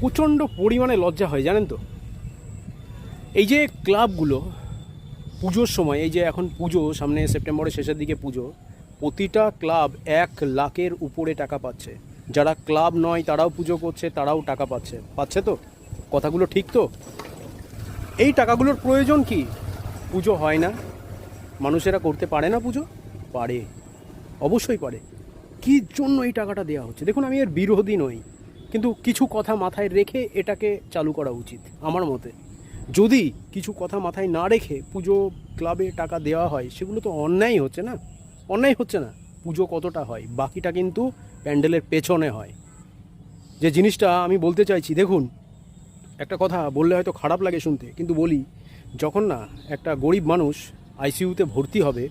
প্রচণ্ড পরিমাণে লজ্জা হয় জানেন তো। এই যে ক্লাবগুলো পুজোর সময়, এই যে এখন পুজো সামনে, সেপ্টেম্বরের শেষের দিকে পুজো, প্রতিটা ক্লাব 1 লাখের উপরে টাকা পাচ্ছে। যারা ক্লাব নয় তারাও পুজো করছে, তারাও টাকা পাচ্ছে তো? কথাগুলো ঠিক তো? এই টাকাগুলোর প্রয়োজন কি? পুজো হয় না, মানুষেরা করতে পারে না পুজো? পারে, অবশ্যই পারে। কী জন্য এই টাকাটা দেওয়া হচ্ছে? দেখুন, আমি এর বিরোধী নই, কিন্তু কিছু কথা মাথায় রেখে এটাকে চালু করা উচিত আমার মতে। যদি কিছু কথা মাথায় না রেখে পুজো ক্লাবে টাকা দেওয়া হয়, সেগুলো তো অন্যায় হচ্ছে না? অন্যায় হচ্ছে না? পুজো কতটা হয়, বাকিটা কিন্তু প্যান্ডেলের পেছনে হয়। যে জিনিসটা আমি বলতে চাইছি, দেখুন, একটা কথা বললে হয়তো খারাপ লাগে শুনতে, কিন্তু বলি, যখন না একটা গরিব মানুষ আইসিইউতে ভর্তি হবে,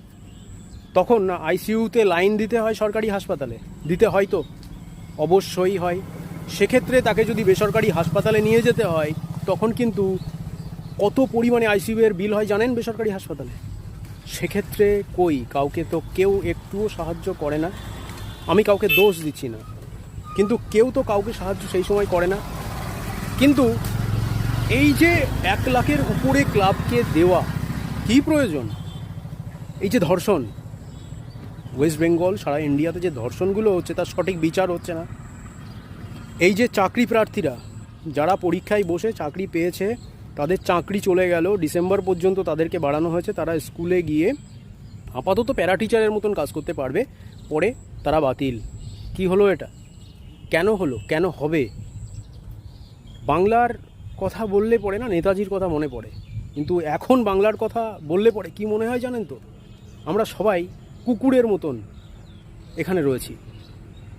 তখন না আইসিইউতে লাইন দিতে হয় সরকারি হাসপাতালে, দিতে হয় তো? অবশ্যই হয়। সেক্ষেত্রে তাকে যদি বেসরকারি হাসপাতালে নিয়ে যেতে হয়, তখন কিন্তু কত পরিমাণে আইসিইউ এর বিল হয় জানেন বেসরকারি হাসপাতালে? সেক্ষেত্রে কাউকে তো কেউ একটুও সাহায্য করে না। আমি কাউকে দোষ দিচ্ছি না, কিন্তু কেউ তো কাউকে সাহায্য সেই সময় করে না। কিন্তু এই যে 1 লাখের উপরে ক্লাবকে দেওয়া কী প্রয়োজন? এই যে ধর্ষণ, ওয়েস্ট বেঙ্গল, সারা ইন্ডিয়াতে যে ধর্ষণগুলো হচ্ছে, তার সঠিক বিচার হচ্ছে না। এই যে চাকরি প্রার্থীরা, যারা পরীক্ষায় বসে চাকরি পেয়েছে, তাদের চাকরি চলে গেল, ডিসেম্বর পর্যন্ত তাদেরকে বাড়ানো হয়েছে, তারা স্কুলে গিয়ে আপাতত প্যারা টিচারের মতন কাজ করতে পারবে, পরে তারা বাতিল। কি হলো এটা? কেন হলো? কেন হবে? বাংলার কথা বললে পড়ে না নেতাজির কথা মনে পড়ে, কিন্তু এখন বাংলার কথা বললে পড়ে কি মনে হয় জানেন তো? আমরা সবাই কুকুরের মতন এখানে রয়েছি।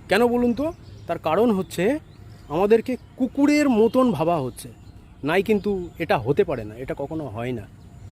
কেন বলুন তো? তার কারণ হচ্ছে আমাদেরকে কুকুরের মতন ভাবা হচ্ছে। নাই, কিন্তু এটা হতে পারে না, এটা কখনো হয় না।